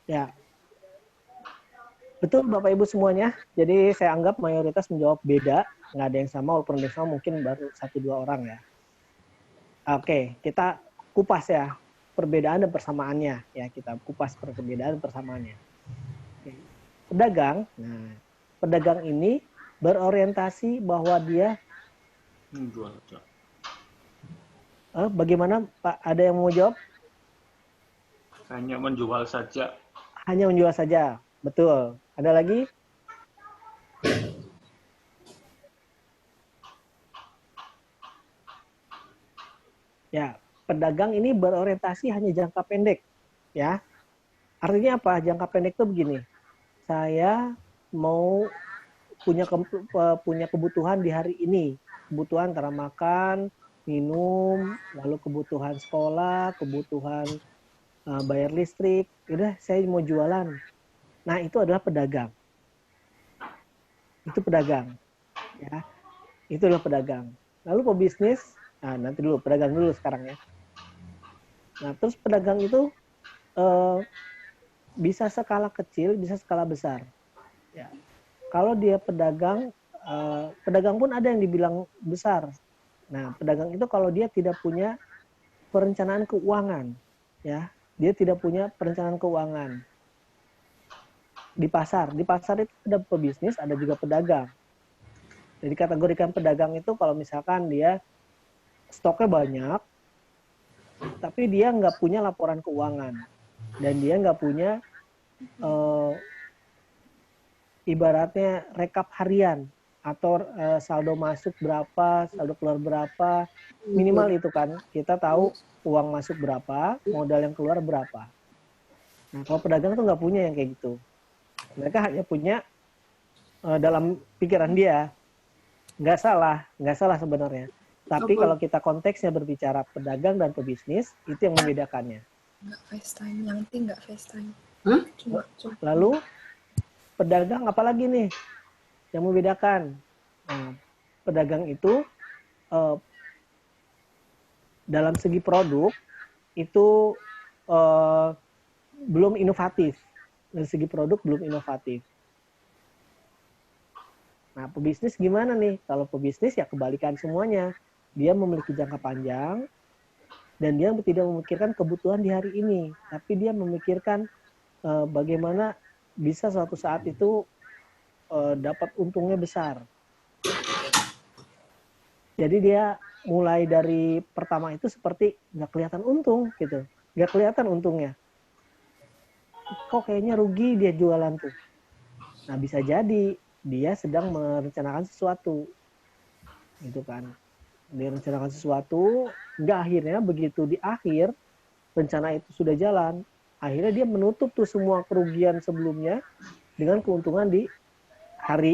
Ya, betul Bapak Ibu semuanya. Jadi saya anggap mayoritas menjawab beda, nggak ada yang sama, walaupun ada yang sama mungkin baru 1-2 orang ya. Oke, kita kupas ya perbedaan dan persamaannya ya, kita kupas perbedaan dan persamaannya. Oke. Pedagang, nah pedagang ini berorientasi bahwa dia bagaimana Pak? Ada yang mau jawab? Hanya menjual saja. Hanya menjual saja, betul. Ada lagi? Ya, pedagang ini berorientasi hanya jangka pendek, ya. Artinya apa? Jangka pendek itu begini. Saya mau punya kebutuhan di hari ini, kebutuhan antara makan, minum, lalu kebutuhan sekolah, kebutuhan bayar listrik. Udah, saya mau jualan. Nah, itu adalah pedagang. Itu pedagang, ya. Itu adalah pedagang. Lalu pebisnis, nah nanti dulu pedagang dulu sekarang ya. Nah, terus pedagang itu bisa skala kecil, bisa skala besar. Ya. Kalau dia pedagang, pedagang pun ada yang dibilang besar. Nah, pedagang itu kalau dia tidak punya perencanaan keuangan, ya, dia tidak punya perencanaan keuangan. Di pasar itu ada pebisnis, ada juga pedagang. Jadi kategorikan pedagang itu kalau misalkan dia stoknya banyak, tapi dia nggak punya laporan keuangan dan dia nggak punya ibaratnya rekap harian atau saldo masuk berapa, saldo keluar berapa, minimal itu kan kita tahu uang masuk berapa, modal yang keluar berapa. Nah kalau pedagang tuh nggak punya yang kayak gitu, mereka hanya punya dalam pikiran dia, nggak salah sebenarnya. Tapi kalau kita konteksnya berbicara pedagang dan pebisnis, itu yang membedakannya. Nggak FaceTime, yang penting nggak FaceTime. Cuma. Lalu pedagang apalagi nih yang membedakan? Nah, pedagang itu dalam segi produk itu belum inovatif. Dari segi produk belum inovatif. Nah, pebisnis gimana nih? Kalau pebisnis ya kebalikan semuanya. Dia memiliki jangka panjang dan dia tidak memikirkan kebutuhan di hari ini, tapi dia memikirkan bagaimana bisa suatu saat itu dapat untungnya besar. Jadi dia mulai dari pertama itu seperti nggak kelihatan untung gitu, nggak kelihatan untungnya. Kok kayaknya rugi dia jualan tuh. Nah bisa jadi dia sedang merencanakan sesuatu, gitu kan. Dia merencanakan sesuatu, nggak akhirnya begitu di akhir rencana itu sudah jalan, akhirnya dia menutup tuh semua kerugian sebelumnya dengan keuntungan di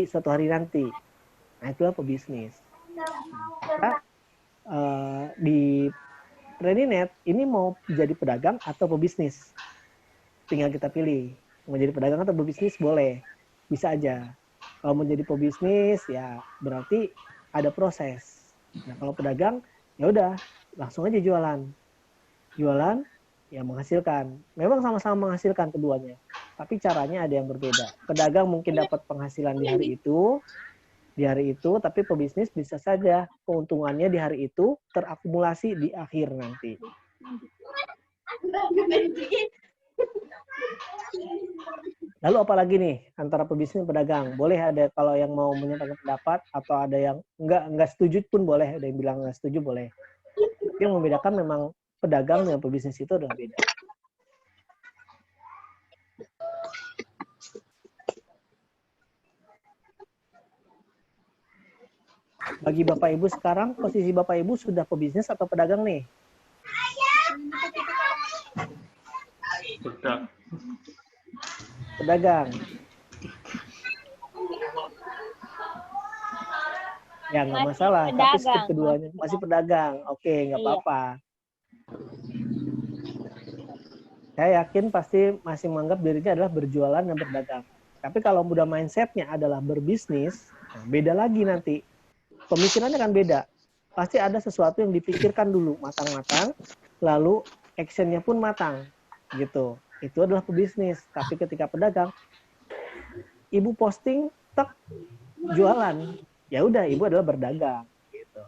suatu hari nanti. Nah itulah pebisnis. Nah, di Redinet ini mau jadi pedagang atau pebisnis, tinggal kita pilih mau jadi pedagang atau pebisnis, boleh, bisa aja. Kalau mau jadi pebisnis ya berarti ada proses. Nah kalau pedagang ya udah langsung aja jualan ya menghasilkan. Memang sama-sama menghasilkan keduanya, tapi caranya ada yang berbeda. Pedagang mungkin dapat penghasilan di hari itu, tapi pebisnis bisa saja keuntungannya di hari itu terakumulasi di akhir nanti. Lalu apalagi nih antara pebisnis dan pedagang? Boleh ada kalau yang mau menyampaikan pendapat atau ada yang nggak setuju pun boleh, ada yang bilang nggak setuju boleh. Tapi yang membedakan memang pedagang dengan pebisnis itu adalah beda. Bagi Bapak Ibu sekarang, posisi Bapak Ibu sudah pebisnis atau pedagang nih? Pedagang. Ya nggak masalah, tapi skip keduanya masih pedagang. Oke, nggak apa-apa. Saya yakin pasti masih menganggap dirinya adalah berjualan dan berdagang. Tapi kalau udah mindsetnya adalah berbisnis, nah beda lagi nanti. Pemikirannya kan beda. Pasti ada sesuatu yang dipikirkan dulu matang-matang, lalu actionnya pun matang, gitu. itu adalah pebisnis. Tapi ketika pedagang, ibu posting, tek, jualan, ya udah ibu adalah berdagang. Gitu.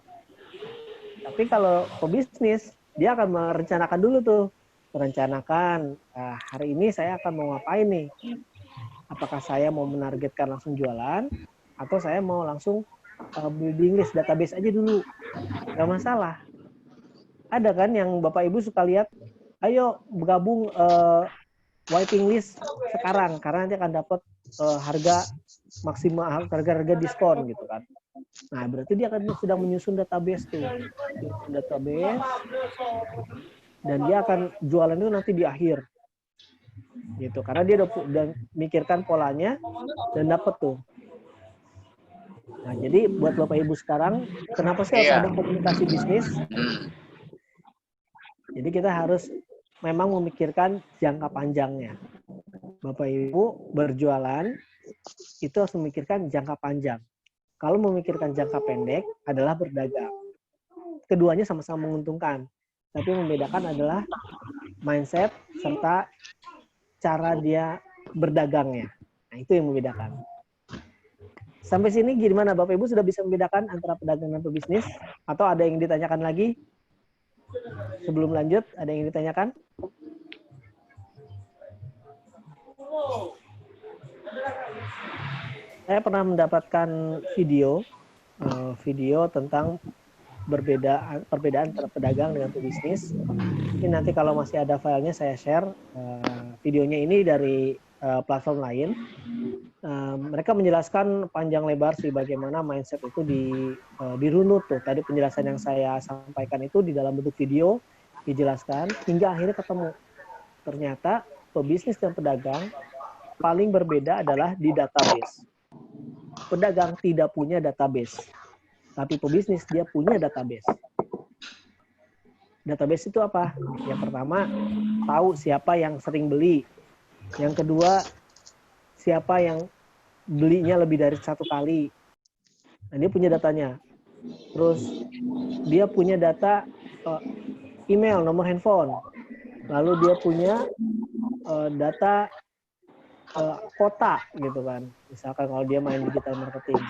Tapi kalau pebisnis, dia akan merencanakan dulu tuh, merencanakan hari ini saya akan mau ngapain nih. Apakah saya mau menargetkan langsung jualan, atau saya mau langsung building list database aja dulu. Gak masalah. Ada kan yang Bapak Ibu suka lihat, ayo bergabung waiting list sekarang karena nanti akan dapat harga maksimal, harga diskon gitu kan. Nah, berarti dia akan sedang menyusun database tuh. Menyusun database dan dia akan jualan itu nanti di akhir. Gitu. Karena dia udah mikirkan polanya dan dapat tuh. Nah, jadi buat Bapak Ibu sekarang, kenapa sih harus ada komunikasi bisnis? Jadi kita harus memang memikirkan jangka panjangnya. Bapak Ibu berjualan itu harus memikirkan jangka panjang. Kalau memikirkan jangka pendek adalah berdagang. Keduanya sama-sama menguntungkan. Tapi yang membedakan adalah mindset serta cara dia berdagangnya. Nah, itu yang membedakan. Sampai sini gimana Bapak Ibu sudah bisa membedakan antara pedagang dan pebisnis? Atau ada yang ditanyakan lagi? Sebelum lanjut, ada yang ditanyakan? Saya pernah mendapatkan video tentang perbedaan antara pedagang dengan pebisnis. Mungkin nanti kalau masih ada filenya saya share. Videonya ini dari platform lain. Mereka menjelaskan panjang lebar sih bagaimana mindset itu dirunut tuh. Tadi penjelasan yang saya sampaikan itu di dalam bentuk video dijelaskan hingga akhirnya ketemu. Ternyata pebisnis dan pedagang paling berbeda adalah di database. Pedagang tidak punya database, tapi pebisnis dia punya database. Database itu apa? Yang pertama, tahu siapa yang sering beli. Yang kedua, siapa yang belinya lebih dari satu kali. Nah, dia punya datanya. Terus dia punya data email, nomor handphone. Lalu dia punya data kota gitu kan. Misalkan kalau dia main digital marketing.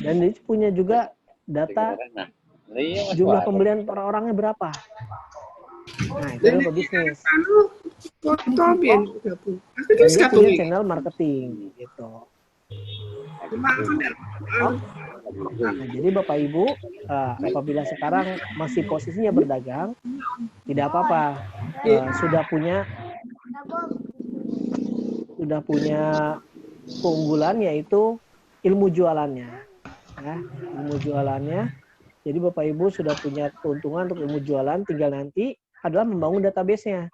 Dan dia punya juga data jumlah pembelian per orangnya berapa. Nah, itu adalah pebisnis. Dan dia punya channel marketing gitu. Nah, jadi Bapak Ibu, apabila sekarang masih posisinya berdagang, tidak apa-apa. Sudah punya keunggulan yaitu ilmu jualannya. Ya, ilmu jualannya. Jadi Bapak Ibu sudah punya keuntungan untuk ilmu jualan, tinggal nanti adalah membangun database-nya.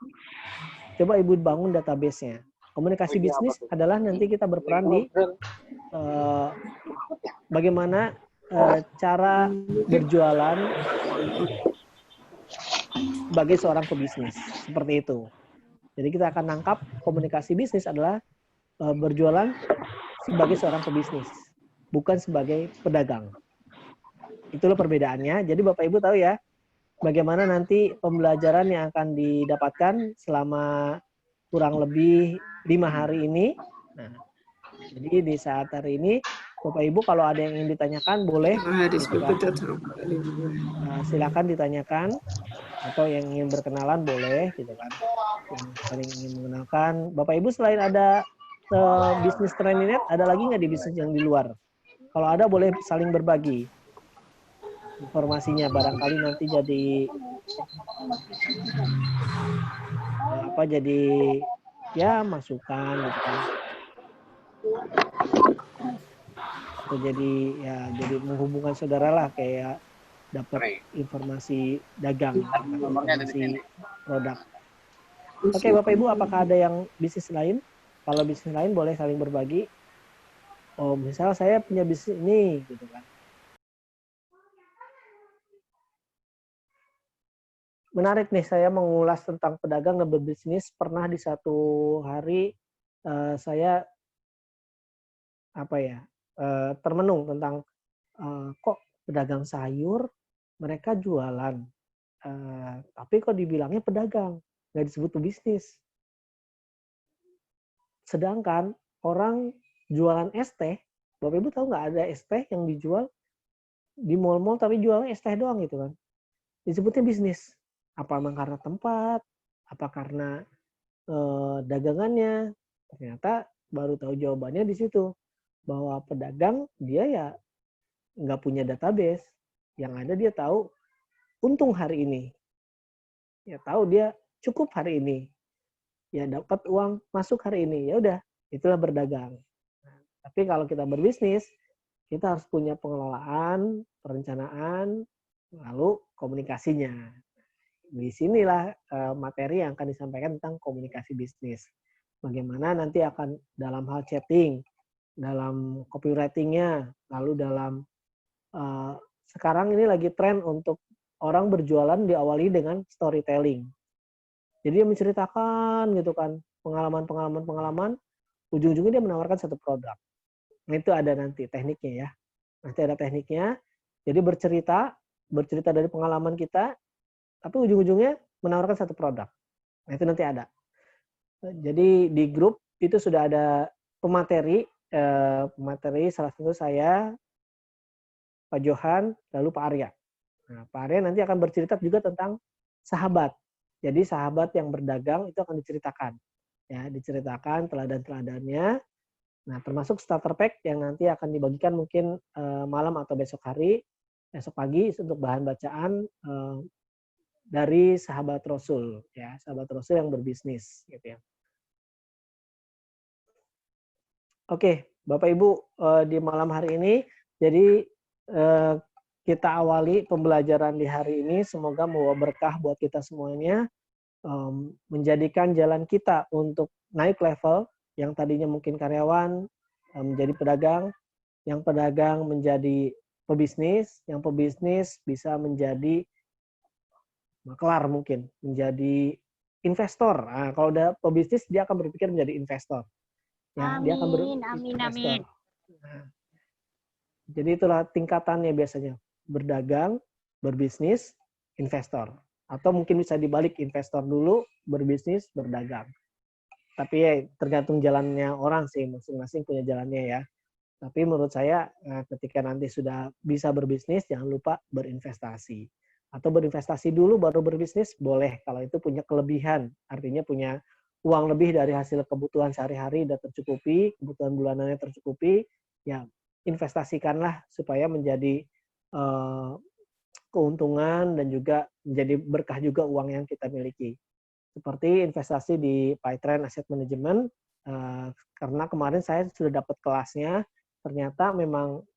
Coba Ibu bangun database-nya. Komunikasi bisnis adalah nanti kita berperan di bagaimana cara berjualan sebagai seorang pebisnis. Seperti itu. Jadi kita akan nangkap komunikasi bisnis adalah berjualan sebagai seorang pebisnis, bukan sebagai pedagang. Itulah perbedaannya. Jadi Bapak Ibu tahu ya, bagaimana nanti pembelajaran yang akan didapatkan selama kurang lebih 5 hari ini. Nah, jadi di saat hari ini, Bapak Ibu kalau ada yang ingin ditanyakan boleh. Silakan ditanyakan. Atau yang ingin berkenalan boleh, gitu kan. Yang ingin mengenalkan. Bapak Ibu selain ada bisnis Training.net, ada lagi nggak di bisnis yang di luar? Kalau ada boleh saling berbagi informasinya, barangkali nanti jadi jadi ya masukan gitu kan, atau jadi menghubungkan saudara lah, kayak dapat informasi dagang, informasi produk. Oke, Bapak Ibu, apakah ada yang bisnis lain? Kalau bisnis lain boleh saling berbagi. Oh, misalnya saya punya bisnis ini, gitu kan. Menarik nih, saya mengulas tentang pedagang dan berbisnis. Pernah di satu hari saya termenung tentang kok pedagang sayur mereka jualan, tapi kok dibilangnya pedagang, nggak disebut pebisnis. Sedangkan orang jualan es teh, Bapak Ibu tahu nggak ada es teh yang dijual di mall-mall tapi jualnya es teh doang gitu kan. Disebutnya bisnis. Apa memang karena tempat, apa karena dagangannya. Ternyata baru tahu jawabannya di situ. Bahwa pedagang dia ya nggak punya database. Yang ada dia tahu untung hari ini. Ya tahu dia cukup hari ini. Ya dapat uang masuk hari ini. Ya udah, itulah berdagang. Tapi kalau kita berbisnis, kita harus punya pengelolaan, perencanaan, lalu komunikasinya. Di sinilah materi yang akan disampaikan tentang komunikasi bisnis. Bagaimana nanti akan dalam hal chatting, dalam copywriting-nya, lalu dalam sekarang ini lagi tren untuk orang berjualan diawali dengan storytelling. Jadi dia menceritakan gitu kan, pengalaman, ujung-ujungnya dia menawarkan satu produk. Nah, itu ada nanti tekniknya ya. Nanti ada tekniknya. Jadi bercerita dari pengalaman kita, tapi ujung-ujungnya menawarkan satu produk. Nah, itu nanti ada. Jadi di grup itu sudah ada pemateri salah satu saya, Pak Johan, lalu Pak Arya. Nah, Pak Arya nanti akan bercerita juga tentang sahabat. Jadi sahabat yang berdagang itu akan diceritakan. Ya, diceritakan teladan-teladannya. Nah, termasuk starter pack yang nanti akan dibagikan mungkin malam atau besok pagi untuk bahan bacaan dari sahabat Rasul, ya, sahabat Rasul yang berbisnis, gitu ya. Oke, Bapak Ibu, di malam hari ini, jadi kita awali pembelajaran di hari ini, semoga membawa berkah buat kita semuanya, menjadikan jalan kita untuk naik level, yang tadinya mungkin karyawan, menjadi pedagang, yang pedagang menjadi pebisnis, yang pebisnis bisa menjadi maklar mungkin, menjadi investor. Nah, kalau udah pebisnis, dia akan berpikir menjadi investor. Ya, dia akan Amin. Nah, jadi itulah tingkatannya biasanya. Berdagang, berbisnis, investor. Atau mungkin bisa dibalik, investor dulu, berbisnis, berdagang. Tapi ya tergantung jalannya orang sih, masing-masing punya jalannya ya. Tapi menurut saya ketika nanti sudah bisa berbisnis, jangan lupa berinvestasi. Atau berinvestasi dulu baru berbisnis, boleh. Kalau itu punya kelebihan, artinya punya uang lebih dari hasil kebutuhan sehari-hari dan tercukupi, kebutuhan bulanannya tercukupi, ya investasikanlah supaya menjadi keuntungan dan juga menjadi berkah juga uang yang kita miliki. Seperti investasi di PyTrend Asset Management, karena kemarin saya sudah dapat kelasnya, ternyata memang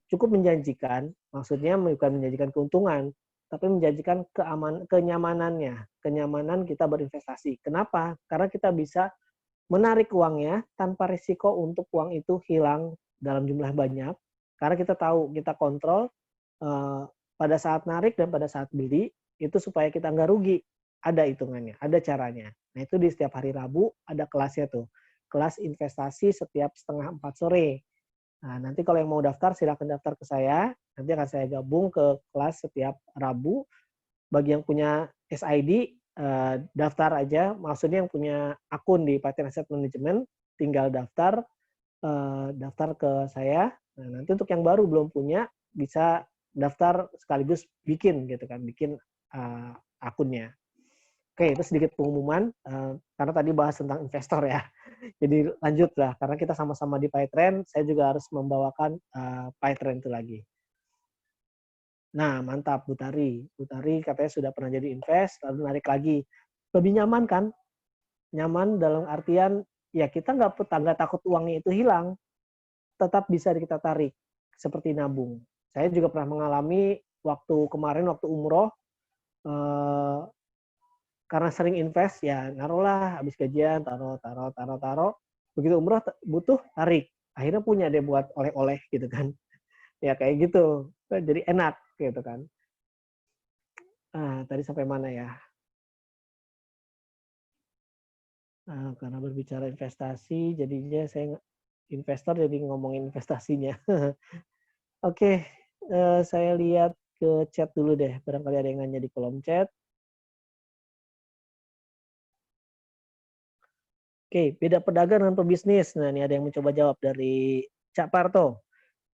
cukup menjanjikan, maksudnya bukan menjanjikan keuntungan, tapi menjanjikan kenyamanan kita berinvestasi. Kenapa? Karena kita bisa menarik uangnya tanpa risiko untuk uang itu hilang dalam jumlah banyak, karena kita tahu, kita kontrol pada saat narik dan pada saat beli, itu supaya kita nggak rugi. Ada hitungannya, ada caranya. Nah, itu di setiap hari Rabu ada kelasnya tuh. Kelas investasi setiap 3:30 sore. Nah, nanti kalau yang mau daftar, silakan daftar ke saya. Nanti akan saya gabung ke kelas setiap Rabu. Bagi yang punya SID, daftar aja. Maksudnya yang punya akun di PyTrend Asset Management, tinggal daftar ke saya. Nah, nanti untuk yang baru belum punya, bisa daftar sekaligus bikin gitu kan, bikin akunnya. Oke, itu sedikit pengumuman, karena tadi bahas tentang investor ya. Jadi lanjut lah, karena kita sama-sama di PyTrend, saya juga harus membawakan PyTrend itu lagi. Nah, mantap Bu Tari. Bu Tari katanya sudah pernah jadi invest, lalu narik lagi. Lebih nyaman kan? Nyaman dalam artian, ya kita nggak takut uangnya itu hilang, tetap bisa kita tarik, seperti nabung. Saya juga pernah mengalami waktu umroh, karena sering invest, ya naruhlah habis gajian, taruh. Begitu umroh butuh, tarik. Akhirnya punya deh buat oleh-oleh gitu kan. Ya kayak gitu. Jadi enak gitu kan. Tadi sampai mana ya? Karena berbicara investasi, jadinya saya investor jadi ngomongin investasinya. Oke, saya lihat ke chat dulu deh. Barangkali ada yang nanya di kolom chat. Oke, beda pedagang dengan pebisnis. Nah, ini ada yang mencoba jawab dari Cak Parto.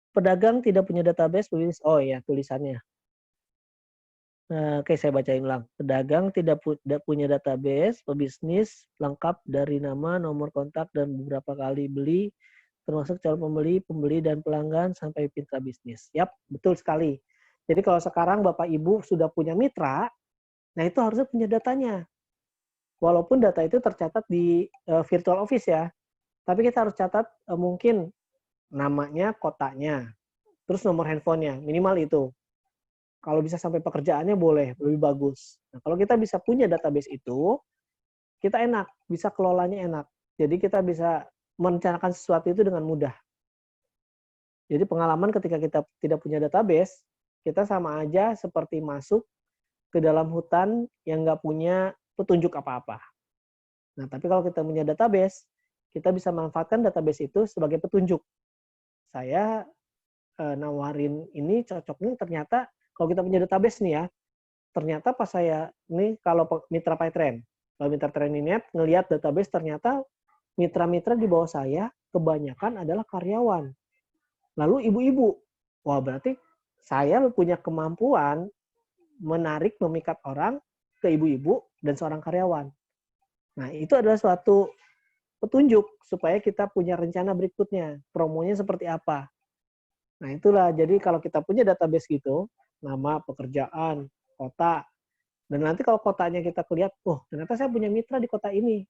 Pedagang tidak punya database, pebisnis. Oh ya, tulisannya. Oke, saya bacain ulang. Pedagang tidak punya database, pebisnis lengkap dari nama, nomor kontak, dan beberapa kali beli, termasuk calon pembeli, pembeli, dan pelanggan, sampai mitra bisnis. Yap, betul sekali. Jadi kalau sekarang Bapak Ibu sudah punya mitra, nah itu harusnya punya datanya. Walaupun data itu tercatat di virtual office ya, tapi kita harus catat mungkin namanya, kotanya, terus nomor handphonenya, minimal itu. Kalau bisa sampai pekerjaannya boleh, lebih bagus. Nah, kalau kita bisa punya database itu, kita enak, bisa kelolanya enak. Jadi kita bisa merencanakan sesuatu itu dengan mudah. Jadi pengalaman ketika kita tidak punya database, kita sama aja seperti masuk ke dalam hutan yang nggak punya petunjuk apa-apa. Nah, tapi kalau kita punya database, kita bisa manfaatkan database itu sebagai petunjuk. Saya nawarin ini cocoknya ternyata kalau kita punya database nih ya, ternyata pas saya ini kalau mitra PyTrend, kalau mitra Training.net ngelihat database ternyata mitra-mitra di bawah saya kebanyakan adalah karyawan. Lalu ibu-ibu. Wah, berarti saya punya kemampuan menarik, memikat orang ke ibu-ibu dan seorang karyawan. Nah, itu adalah suatu petunjuk supaya kita punya rencana berikutnya. Promonya seperti apa. Nah, itulah. Jadi kalau kita punya database gitu, nama, pekerjaan, kota, dan nanti kalau kotanya kita lihat, oh ternyata saya punya mitra di kota ini.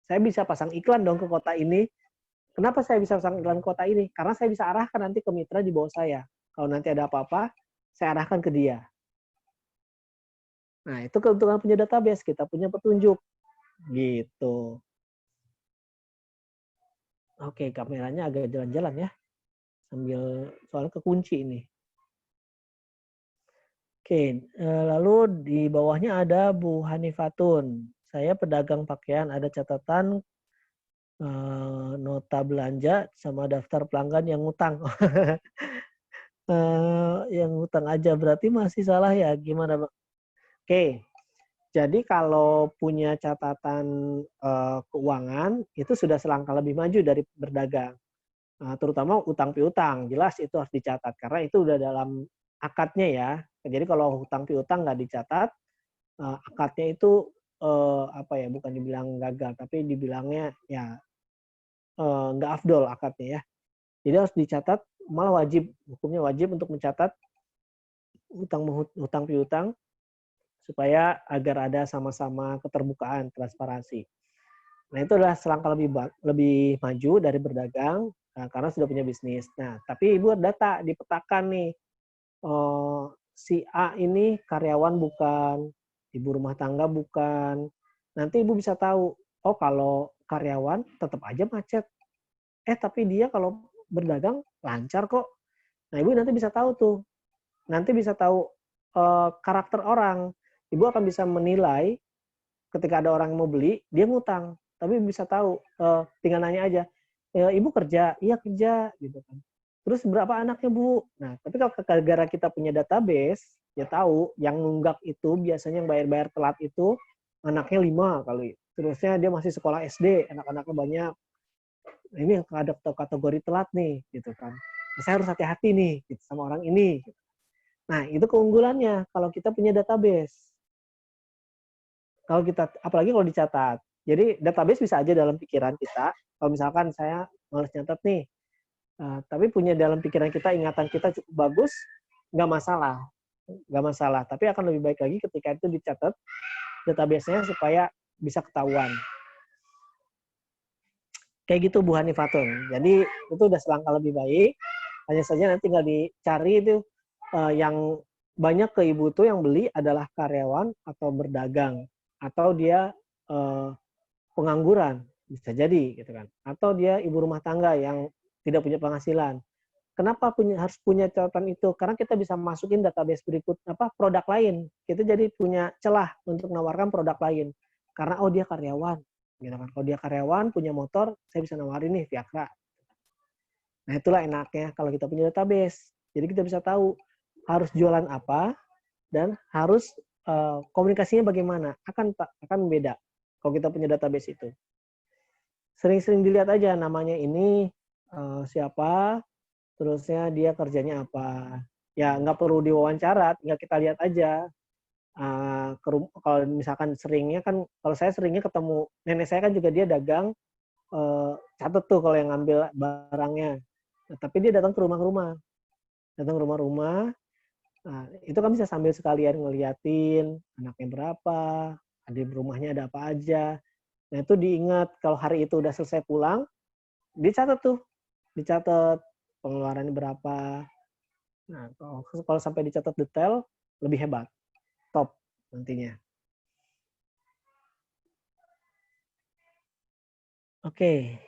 Saya bisa pasang iklan dong ke kota ini. Kenapa saya bisa pasang iklan ke kota ini? Karena saya bisa arahkan nanti ke mitra di bawah saya. Kalau nanti ada apa-apa, saya arahkan ke dia. Nah, itu keuntungan punya database. Kita punya petunjuk. Gitu. Oke, kameranya agak jalan-jalan ya. Sambil soalnya kekunci ini. Oke, lalu di bawahnya ada Bu Hanifatun. Saya pedagang pakaian, ada catatan nota belanja sama daftar pelanggan yang ngutang. Yang ngutang aja berarti masih salah ya? Gimana, Bang? Oke, jadi kalau punya catatan keuangan itu sudah selangkah lebih maju dari berdagang. Terutama utang piutang, jelas itu harus dicatat karena itu udah dalam akadnya ya. Jadi kalau hutang piutang nggak dicatat, akadnya itu apa ya? Bukan dibilang gagal, tapi dibilangnya ya nggak afdol akadnya ya. Jadi harus dicatat, malah wajib, hukumnya wajib untuk mencatat hutang piutang supaya agar ada sama-sama keterbukaan, transparansi. Nah, itu adalah selangkah lebih maju dari berdagang karena sudah punya bisnis. Nah, tapi Ibu data dipetakan nih, si A ini karyawan bukan, ibu rumah tangga bukan. Nanti Ibu bisa tahu, oh kalau karyawan tetap aja macet. Tapi dia kalau berdagang lancar kok. Nah, Ibu nanti bisa tahu tuh. Nanti bisa tahu karakter orang. Ibu akan bisa menilai ketika ada orang yang mau beli, dia ngutang. Tapi bisa tahu, tinggal nanya aja, Ibu kerja? Iya kerja, gitu kan. Terus berapa anaknya, Bu? Nah, tapi kalau gara kita punya database, ya tahu yang nunggak itu biasanya yang bayar-bayar telat itu anaknya 5 kali. Terusnya dia masih sekolah SD, anak-anaknya banyak. Ini yang ada kategori telat nih, gitu kan. Nah, saya harus hati-hati nih gitu, sama orang ini. Nah, itu keunggulannya kalau kita punya database. Kalau kita, apalagi kalau dicatat. Jadi database bisa aja dalam pikiran kita. Kalau misalkan saya males nyatet nih, tapi punya dalam pikiran kita, ingatan kita cukup bagus, nggak masalah. Nggak masalah. Tapi akan lebih baik lagi ketika itu dicatat database-nya supaya bisa ketahuan. Kayak gitu Bu Hanifatun. Jadi itu udah selangkah lebih baik. Hanya saja nanti tinggal dicari itu yang banyak ke Ibu tuh yang beli adalah karyawan atau berdagang. Atau dia pengangguran, bisa jadi gitu kan. Atau dia ibu rumah tangga yang tidak punya penghasilan. Kenapa harus punya catatan itu? Karena kita bisa masukin database berikut produk lain. Kita jadi punya celah untuk menawarkan produk lain. Karena dia karyawan, gitu kan. Kalau dia karyawan punya motor, saya bisa nawarin nih Viakra. Nah, itulah enaknya kalau kita punya database. Jadi kita bisa tahu harus jualan apa dan harus komunikasinya bagaimana. Akan beda kalau kita punya database itu. sering-sering dilihat aja namanya ini siapa, terusnya dia kerjanya apa. Ya nggak perlu diwawancara, tinggal kita lihat aja. Kalau misalkan seringnya kan, kalau saya seringnya ketemu nenek saya kan juga dia dagang, catat tuh kalau yang ngambil barangnya. Nah, tapi dia datang ke rumah-rumah, nah, itu kan bisa sambil sekalian ngeliatin anaknya berapa, di rumahnya ada apa aja. Nah itu diingat kalau hari itu udah selesai pulang, dicatat pengeluarannya berapa. Nah kalau sampai dicatat detail lebih hebat, top nantinya. Oke,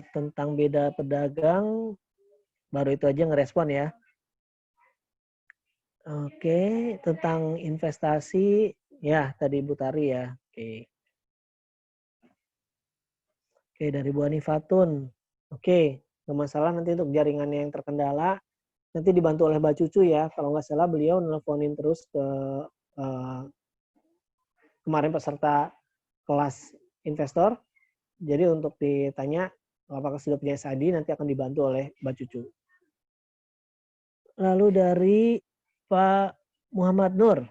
tentang beda pedagang baru itu aja ngerespon ya. Oke, tentang investasi ya tadi Bu Tari ya. Oke, dari Bu Anifatun. Oke, nggak masalah nanti untuk jaringannya yang terkendala nanti dibantu oleh Mbak Cucu ya. Kalau nggak salah beliau nelponin terus ke kemarin peserta kelas investor. Jadi untuk ditanya apakah sudah punya SAD nanti akan dibantu oleh Mbak Cucu. Lalu dari Pak Muhammad Nur.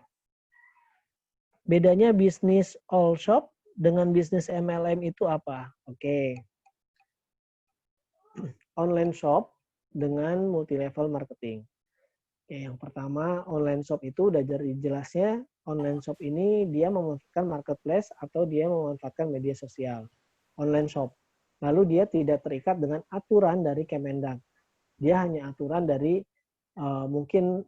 Bedanya bisnis all shop dengan bisnis MLM itu apa? Oke. Online shop dengan multi level marketing. Oke, yang pertama online shop itu udah dari jelasnya, online shop ini dia memanfaatkan marketplace atau dia memanfaatkan media sosial. Online shop. Lalu dia tidak terikat dengan aturan dari Kemendag. Dia hanya aturan dari mungkin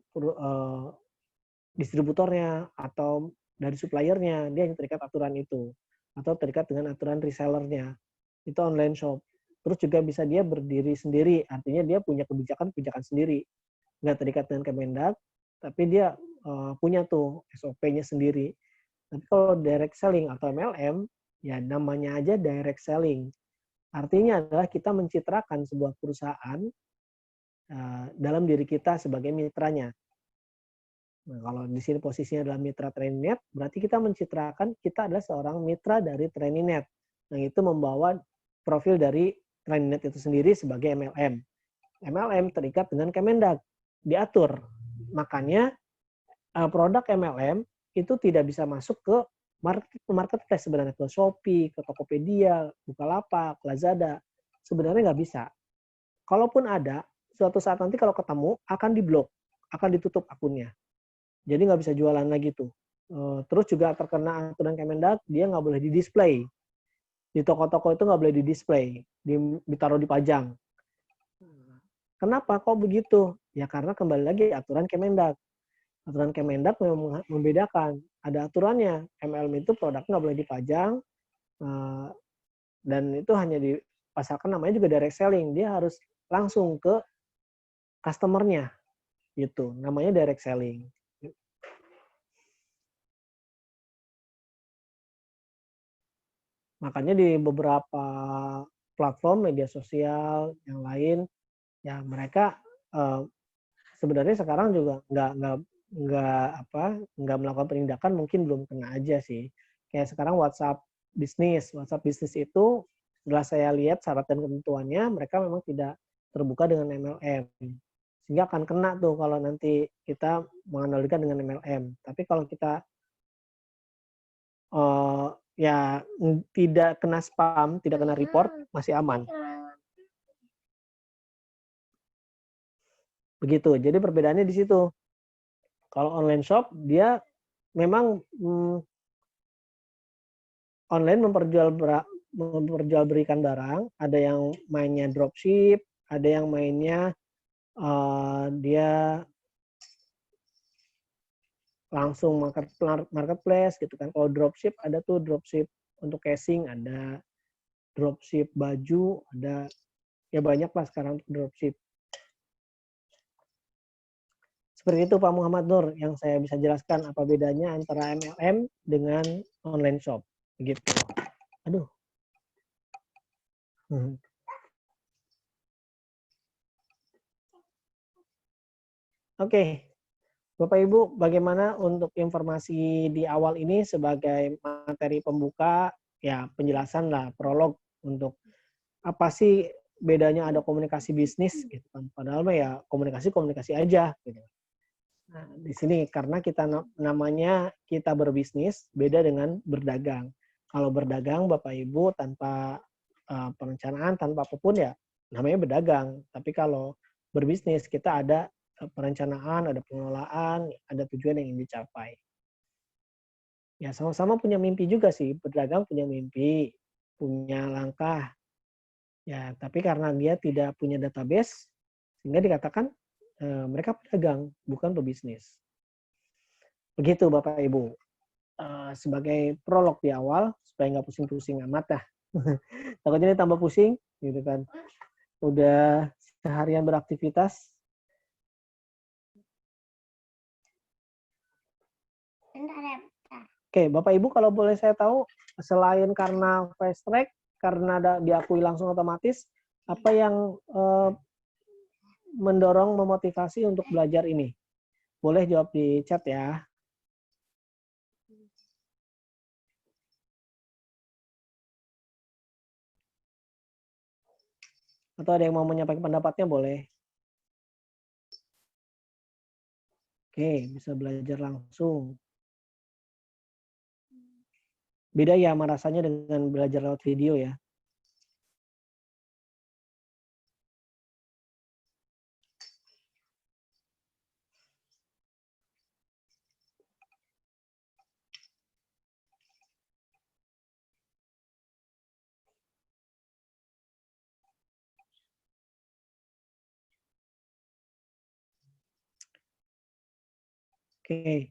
distributornya atau dari suppliernya, dia hanya terikat aturan itu. Atau terikat dengan aturan resellernya. Itu online shop. Terus juga bisa dia berdiri sendiri, artinya dia punya kebijakan sendiri. Nggak terikat dengan Kemendag, tapi dia punya tuh SOP-nya sendiri. Tapi kalau direct selling atau MLM, ya namanya aja direct selling. Artinya adalah kita mencitrakan sebuah perusahaan dalam diri kita sebagai mitranya. Nah, kalau di sini posisinya adalah mitra TrainingNet, berarti kita mencitrakan kita adalah seorang mitra dari TrainingNet. Yang itu membawa profil dari TrainingNet itu sendiri sebagai MLM. MLM terikat dengan Kemendag, diatur. Makanya produk MLM itu tidak bisa masuk ke marketplace sebenarnya, ke Shopee, ke Tokopedia, Bukalapak, Lazada. Sebenarnya nggak bisa. Kalaupun ada, suatu saat nanti kalau ketemu akan diblok, akan ditutup akunnya. Jadi nggak bisa jualan lagi tuh. Terus juga terkena aturan Kemendag, dia nggak boleh di-display. Di toko-toko itu nggak boleh di-display, ditaruh dipajang. Kenapa kok begitu? Ya karena kembali lagi aturan Kemendag. Aturan Kemendag memang membedakan. Ada aturannya. MLM itu produknya nggak boleh dipajang, dan itu hanya dipasarkan, namanya juga direct selling. Dia harus langsung ke customer-nya. Gitu. Namanya direct selling. Makanya di beberapa platform media sosial yang lain, ya mereka sebenarnya sekarang juga nggak melakukan penindakan, mungkin belum kena aja sih. Kayak sekarang WhatsApp bisnis itu setelah saya lihat syarat dan ketentuannya, mereka memang tidak terbuka dengan MLM, sehingga akan kena tuh kalau nanti kita menganalogikan dengan MLM. Tapi kalau kita ya tidak kena spam, tidak kena report, masih aman. Begitu. Jadi perbedaannya di situ. Kalau online shop dia memang online memperjualbelikan barang, ada yang mainnya dropship, ada yang mainnya dia langsung marketplace gitu kan. Kalau dropship ada tuh dropship untuk casing, ada dropship baju, ada ya banyak lah sekarang untuk dropship. Seperti itu Pak Muhammad Nur yang saya bisa jelaskan apa bedanya antara MLM dengan online shop. Begitu. Aduh. Oke. Bapak Ibu, bagaimana untuk informasi di awal ini sebagai materi pembuka, ya penjelasan lah, prolog untuk apa sih bedanya ada komunikasi bisnis gitu kan. Padahal mah ya komunikasi aja gitu. Nah, di sini karena kita namanya kita berbisnis beda dengan berdagang. Kalau berdagang Bapak Ibu tanpa perencanaan, tanpa apapun ya namanya berdagang. Tapi kalau berbisnis kita ada perencanaan, ada pengelolaan, ada tujuan yang ingin dicapai. Ya sama-sama punya mimpi juga sih, berdagang punya mimpi, punya langkah. Ya, tapi karena dia tidak punya database, sehingga dikatakan mereka pedagang, bukan pebisnis. Begitu Bapak Ibu. Sebagai prolog di awal, supaya nggak pusing-pusing amat dah. Takutnya ini tambah pusing, gitu kan. Udah seharian beraktivitas. Oke, Bapak Ibu kalau boleh saya tahu, selain karena fast track, karena diakui langsung otomatis, apa yang mendorong, memotivasi untuk belajar ini? Boleh jawab di chat ya. Atau ada yang mau menyampaikan pendapatnya boleh. Oke, bisa belajar langsung. Beda ya sama rasanya dengan belajar lewat video ya. Oke,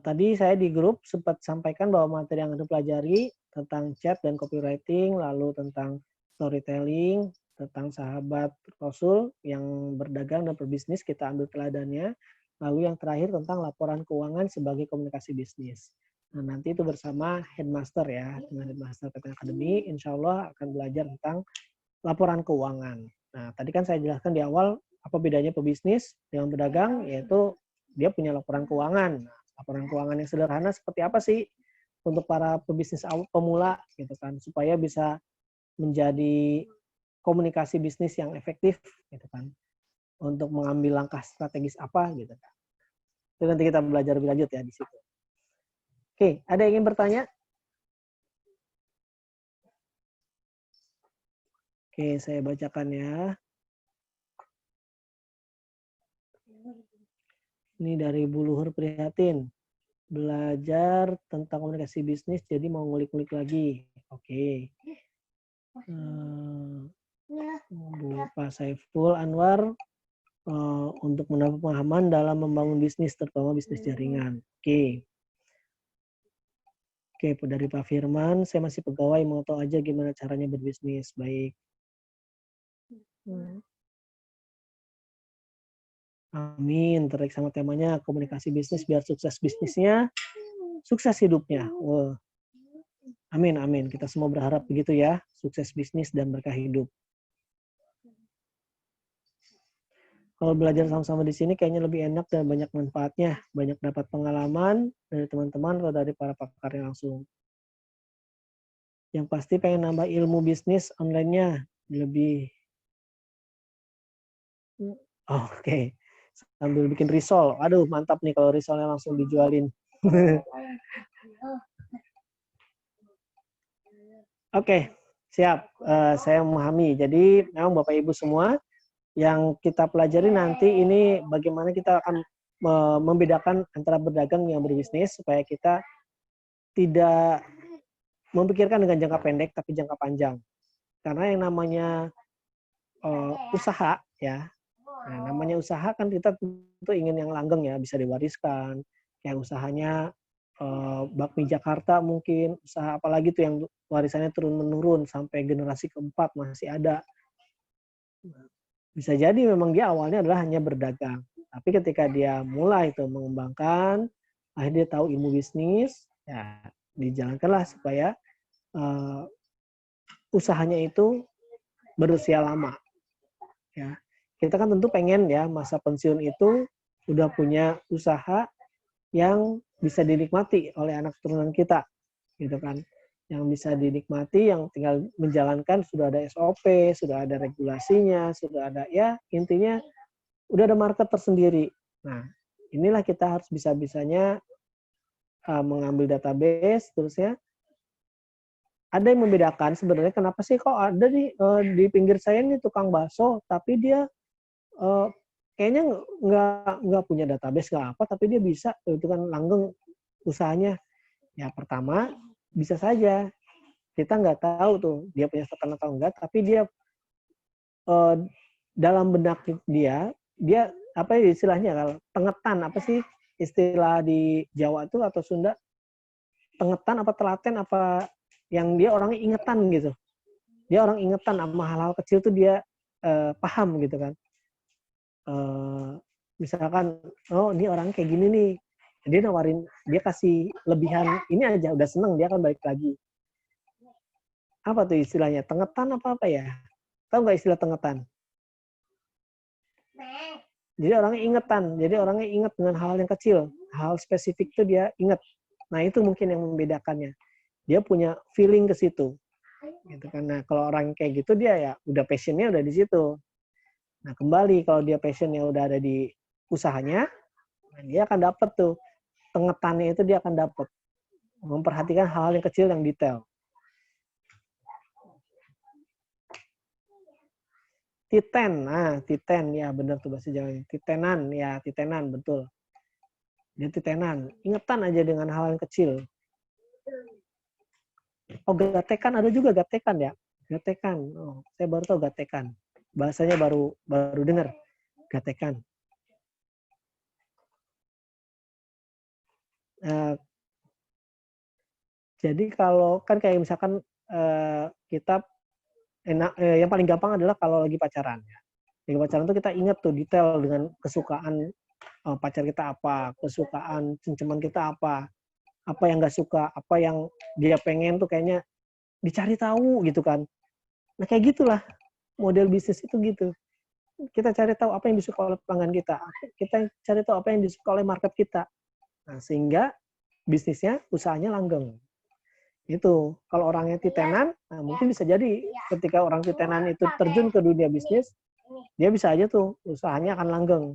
tadi saya di grup sempat sampaikan bahwa materi yang Anda pelajari tentang chat dan copywriting, lalu tentang storytelling, tentang sahabat Rasul yang berdagang dan berbisnis, kita ambil teladannya. Lalu yang terakhir tentang laporan keuangan sebagai komunikasi bisnis. Nah, nanti itu bersama headmaster ya, dengan headmaster PTN Academy, insya Allah akan belajar tentang laporan keuangan. Nah, tadi kan saya jelaskan di awal apa bedanya pebisnis dengan pedagang, yaitu dia punya laporan keuangan. Nah, laporan keuangan yang sederhana seperti apa sih untuk para pebisnis pemula gitu kan, supaya bisa menjadi komunikasi bisnis yang efektif gitu kan, untuk mengambil langkah strategis apa gitu kan. Itu nanti kita belajar lebih lanjut ya di situ. Oke, ada yang ingin bertanya? Oke, saya bacakan ya. Ini dari Bu Luhur Prihatin. Belajar tentang komunikasi bisnis, jadi mau ngulik-ngulik lagi. Oke. Bu Pak Saiful Anwar, untuk mendapat pemahaman dalam membangun bisnis, terutama bisnis jaringan. Oke. Oke, dari Pak Firman, saya masih pegawai, mau tahu aja gimana caranya berbisnis. Baik. Amin, tertarik sama temanya komunikasi bisnis biar sukses bisnisnya, sukses hidupnya. Wow. Amin, amin. Kita semua berharap begitu ya, sukses bisnis dan berkah hidup. Kalau belajar sama-sama di sini kayaknya lebih enak dan banyak manfaatnya, banyak dapat pengalaman dari teman-teman atau dari para pakarnya langsung. Yang pasti pengen nambah ilmu bisnis online-nya lebih. Oke. Sambil bikin risol. Aduh, mantap nih kalau risolnya langsung dijualin. Oke, siap. Saya memahami. Jadi memang Bapak Ibu semua yang kita pelajari nanti ini bagaimana kita akan membedakan antara berdagang yang berbisnis supaya kita tidak memikirkan dengan jangka pendek tapi jangka panjang. Karena yang namanya usaha ya. Nah, namanya usaha kan kita tentu ingin yang langgeng ya, bisa diwariskan. Kayak usahanya bakmi Jakarta mungkin, usaha apalagi tuh yang warisannya turun-menurun sampai generasi keempat masih ada. Bisa jadi memang dia awalnya adalah hanya berdagang. Tapi ketika dia mulai itu mengembangkan, akhirnya dia tahu ilmu bisnis, ya dijalankanlah supaya usahanya itu berusia lama. Ya, kita kan tentu pengen ya masa pensiun itu udah punya usaha yang bisa dinikmati oleh anak keturunan kita, gitu kan. yang bisa dinikmati, yang tinggal menjalankan, sudah ada SOP, sudah ada regulasinya, sudah ada, ya intinya udah ada market tersendiri. Nah, inilah kita harus bisa-bisanya mengambil database, terusnya ada yang membedakan sebenarnya kenapa sih kok ada di pinggir saya nih tukang bakso, tapi dia kayaknya nggak punya database nggak apa, tapi dia bisa itu kan langgeng usahanya. Ya pertama bisa saja kita nggak tahu tuh dia punya setan atau enggak, tapi dia dalam benak dia apa ya istilahnya, kalau tengetan, apa sih istilah di Jawa itu atau Sunda, tengetan apa telaten apa, yang dia orangnya ingetan gitu. Dia orang ingetan sama hal-hal kecil tuh dia paham gitu kan. Misalkan, oh ini orang kayak gini nih, dia nawarin, dia kasih lebihan ini aja udah seneng, dia akan balik lagi. Apa tuh istilahnya, tengetan apa ya, tahu nggak istilah tengetan? Jadi orangnya ingetan, jadi orangnya inget dengan hal yang kecil, hal spesifik tuh dia inget. Nah itu mungkin yang membedakannya, dia punya feeling ke situ gitu kan. Nah kalau orang kayak gitu dia ya udah passionnya udah di situ. Nah kembali kalau dia passionnya udah ada di usahanya, nah dia akan dapat tuh tengetannya, itu dia akan dapat memperhatikan hal-hal yang kecil yang detail. Titen, nah titen ya benar tuh bahasa Jawanya. Titenan ya, titenan betul. Dia titenan, ingetan aja dengan hal yang kecil. Oh gatekan, ada juga gatekan ya, gatekan. Oh, saya baru tahu gatekan. Bahasanya baru dengar, gatekan. Jadi kalau kan kayak misalkan kita yang paling gampang adalah kalau lagi pacaran ya. Lagi pacaran tuh kita ingat tuh detail dengan kesukaan pacar kita apa, kesukaan cengceman kita apa yang nggak suka, apa yang dia pengen tuh kayaknya dicari tahu gitu kan. Nah kayak gitulah model bisnis itu gitu. Kita cari tahu apa yang disuka oleh pelanggan kita, kita cari tahu apa yang disuka oleh market kita. Nah, sehingga bisnisnya, usahanya langgeng. Itu kalau orangnya titenan, nah mungkin bisa jadi ketika orang titenan itu terjun ke dunia bisnis, dia bisa aja tuh usahanya akan langgeng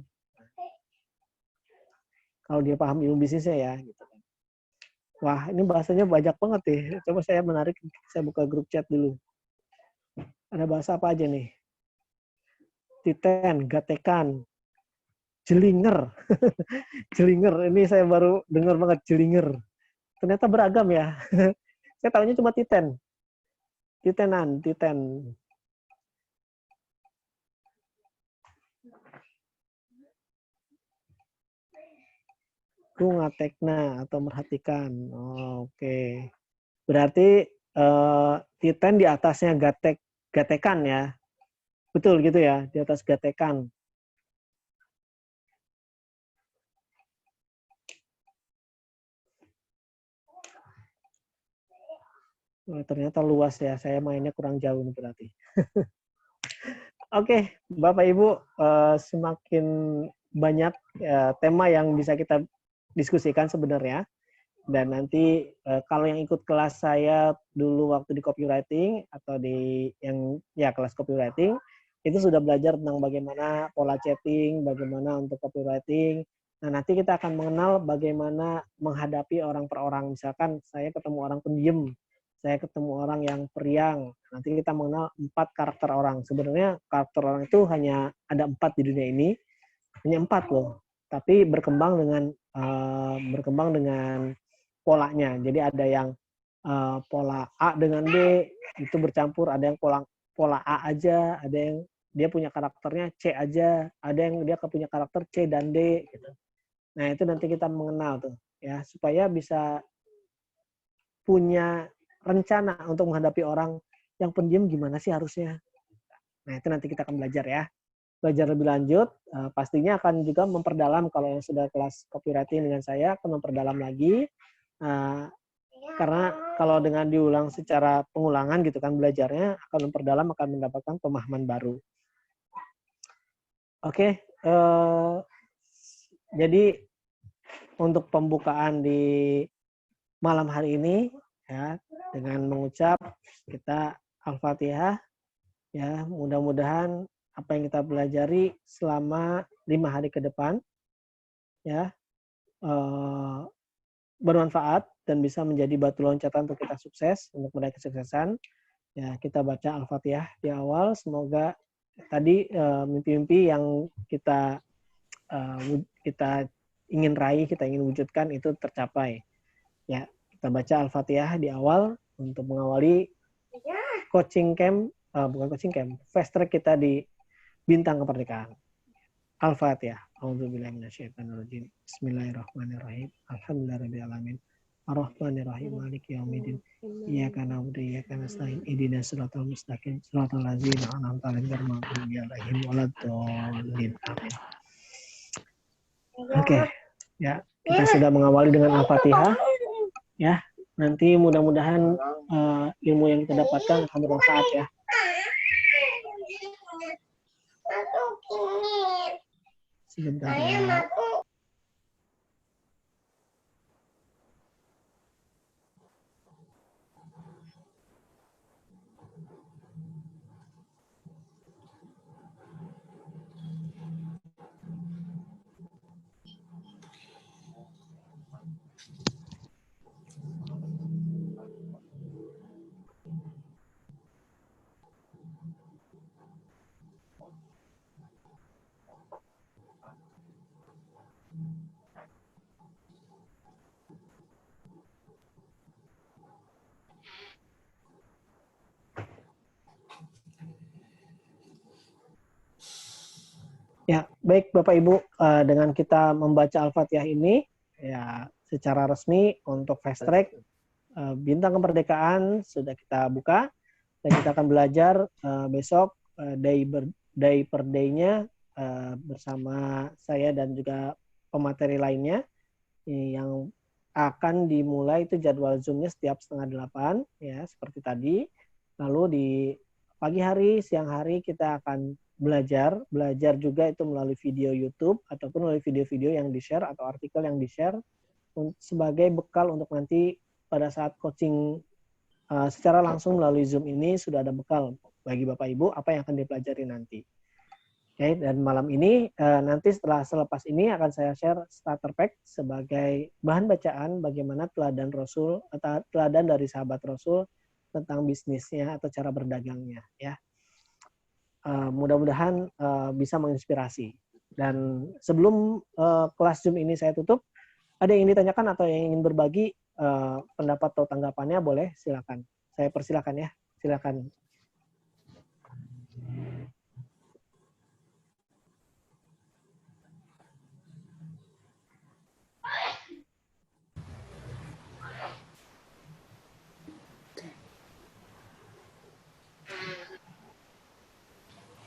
kalau dia paham ilmu bisnisnya ya gitu. Wah ini bahasanya banyak banget nih, coba saya menarik, saya buka grup chat dulu. Ada bahasa apa aja nih? Titen, gatekan, jelinger. Jelinger, ini saya baru dengar banget, jelinger. Ternyata beragam ya. Saya tahunya cuma titen. Titenan, titen. Ku ngatekna atau merhatikan. Oh, oke. Berarti titen di atasnya gatekan ya. Betul gitu ya, di atas gatekan. Oh, ternyata luas ya, saya mainnya kurang jauh nih berarti. Oke, Bapak Ibu, semakin banyak tema yang bisa kita diskusikan sebenarnya. Dan nanti kalau yang ikut kelas saya dulu waktu di copywriting atau di yang ya kelas copywriting, itu sudah belajar tentang bagaimana pola chatting, bagaimana untuk copywriting. Nah, nanti kita akan mengenal bagaimana menghadapi orang per orang. Misalkan saya ketemu orang pendiam, saya ketemu orang yang periang. Nanti kita mengenal 4 karakter orang. Sebenarnya karakter orang itu hanya ada 4 di dunia ini, hanya 4 loh. Tapi berkembang dengan polanya. Jadi ada yang pola A dengan B itu bercampur, ada yang pola A aja, ada yang dia punya karakternya C aja, ada yang dia punya karakter C dan D gitu. Nah, itu nanti kita mengenal tuh ya, supaya bisa punya rencana untuk menghadapi orang yang pendiam gimana sih harusnya. Nah, itu nanti kita akan belajar ya. Belajar lebih lanjut, pastinya akan juga memperdalam, kalau yang sudah kelas copywriting dengan saya akan memperdalam lagi. Karena kalau dengan diulang secara pengulangan gitu kan belajarnya akan memperdalam, akan mendapatkan pemahaman baru. Oke, jadi untuk pembukaan di malam hari ini ya dengan mengucap kita Al-Fatihah. Ya, mudah-mudahan apa yang kita pelajari selama 5 hari ke depan ya bermanfaat dan bisa menjadi batu loncatan untuk kita sukses, untuk meraih kesuksesan. Ya, kita baca Al-Fatihah di awal. Semoga tadi mimpi-mimpi yang kita ingin raih, kita ingin wujudkan itu tercapai. Ya, kita baca Al-Fatihah di awal untuk mengawali coaching camp, bukan coaching camp, fast track kita di Bintang Kemerdekaan. Al-Fatihah. A'udzubillahi minasyaitonirrajim. Bismillahirrahmanirrahim. Alhamdulillahirabbil alamin. Ar-Rahmanir-Rahim. Maliki yaumiddin. Iyyaka na'budu wa iyyaka nasta'in. Ihdinas siratal mustaqim. Siratal ladzina an'amta 'alaihim ghairil maghdubi 'alaihim waladdallin. Amin. Oke. Ya, kita sudah mengawali dengan Al-Fatihah. Ya, nanti mudah-mudahan ilmu yang kita dapatkan akan bermanfaat ya. Sebentar ya. Ya, baik Bapak Ibu, dengan kita membaca Al-Fatihah ini, ya secara resmi untuk fast track Bintang Kemerdekaan sudah kita buka dan kita akan belajar besok day per day-nya bersama saya dan juga pemateri lainnya yang akan dimulai itu jadwal Zoom-nya setiap 7:30 ya seperti tadi. Lalu di pagi hari, siang hari kita akan belajar juga itu melalui video YouTube ataupun melalui video-video yang di-share atau artikel yang di-share sebagai bekal untuk nanti pada saat coaching secara langsung melalui Zoom ini sudah ada bekal bagi Bapak Ibu apa yang akan dipelajari nanti. Oke, dan malam ini nanti selepas ini akan saya share starter pack sebagai bahan bacaan bagaimana teladan Rasul atau teladan dari sahabat Rasul tentang bisnisnya atau cara berdagangnya ya. Mudah-mudahan bisa menginspirasi. Dan sebelum kelas Zoom ini saya tutup, ada yang ingin ditanyakan atau yang ingin berbagi pendapat atau tanggapannya boleh silakan. Saya persilakan ya, silakan.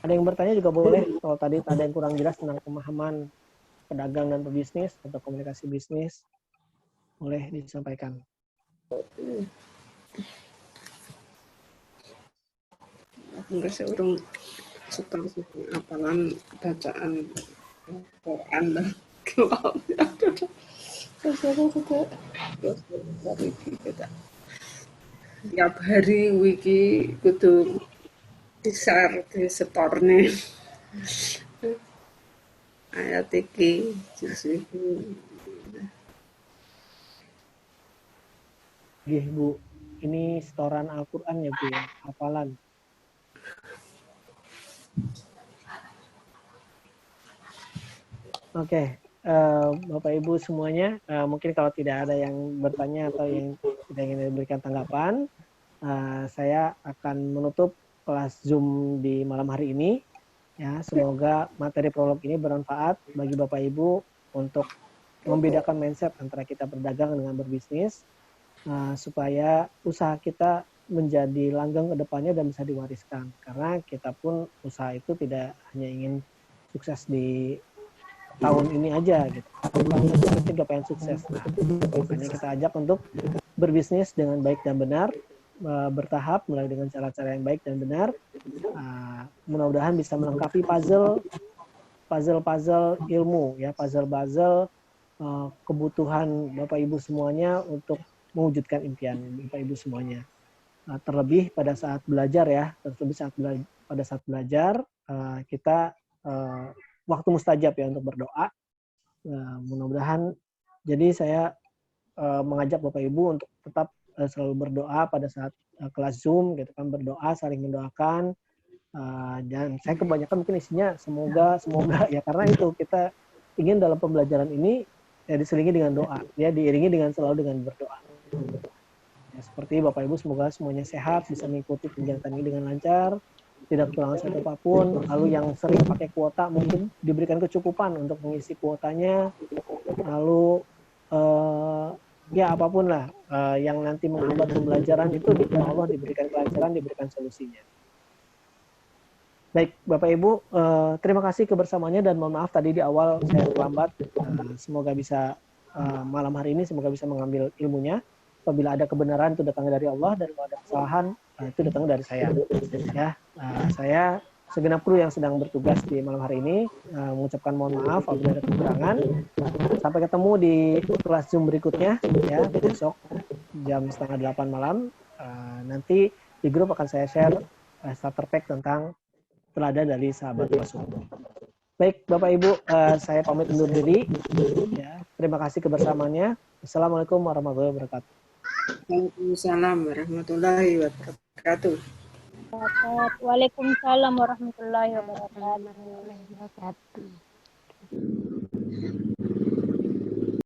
Ada yang bertanya juga boleh. Kalau tadi ada yang kurang jelas tentang pemahaman pedagang dan pebisnis atau komunikasi bisnis, boleh disampaikan. Enggak sih urung setelah apalan bacaan Quran lah. Tiap hari wiki kudu di-share di setorne ayat iki jus iki. Nggih, Bu. Ini setoran Al-Qur'an ya, Bu, ya? Hafalan. Oke, Bapak Ibu semuanya, mungkin kalau tidak ada yang bertanya atau yang tidak ingin memberikan tanggapan, saya akan menutup kelas Zoom di malam hari ini. Ya, semoga materi prolog ini bermanfaat bagi Bapak Ibu untuk membedakan mindset antara kita berdagang dengan berbisnis, supaya usaha kita menjadi langgeng ke depannya dan bisa diwariskan. Karena kita pun usaha itu tidak hanya ingin sukses di tahun ini aja gitu. Kita juga pengen sukses. Nah, makanya kita ajak untuk berbisnis dengan baik dan benar, bertahap mulai dengan cara-cara yang baik dan benar. Mudah-mudahan bisa melengkapi puzzle ilmu ya, puzzle kebutuhan Bapak Ibu semuanya untuk mewujudkan impian Bapak Ibu semuanya. Terlebih pada saat belajar ya, pada saat belajar kita waktu mustajab ya untuk berdoa. Mudah-mudahan jadi saya mengajak Bapak Ibu untuk tetap selalu berdoa pada saat kelas Zoom gitu kan, berdoa, saling mendoakan. Dan saya kebanyakan mungkin isinya semoga ya, karena itu kita ingin dalam pembelajaran ini ya diselingi dengan doa, ya diiringi selalu dengan berdoa. Ya, seperti Bapak Ibu semoga semuanya sehat, bisa mengikuti kegiatan ini dengan lancar, tidak kekurangan satu apapun. Lalu yang sering pakai kuota mungkin diberikan kecukupan untuk mengisi kuotanya. Lalu ya apapun lah yang nanti menghambat pembelajaran itu Allah diberikan kelancaran, diberikan solusinya. Baik, Bapak Ibu, terima kasih kebersamaannya dan mohon maaf tadi di awal saya terlambat. Semoga bisa malam hari ini semoga bisa mengambil ilmunya. Apabila ada kebenaran itu datangnya dari Allah, dan kalau ada kesalahan itu datangnya dari saya. Ya, saya segenap kru yang sedang bertugas di malam hari ini mengucapkan mohon maaf apabila ada kekurangan. Sampai ketemu di kelas Zoom berikutnya ya besok jam 7:30 malam. Nanti di grup akan saya share starter pack tentang teladan dari sahabat Rasul. Baik, Bapak Ibu, saya pamit undur diri. Ya, terima kasih kebersamaannya. Assalamualaikum warahmatullahi wabarakatuh. Waalaikumsalam warahmatullahi wabarakatuh. Waalaikumsalam warahmatullahi wabarakatuh.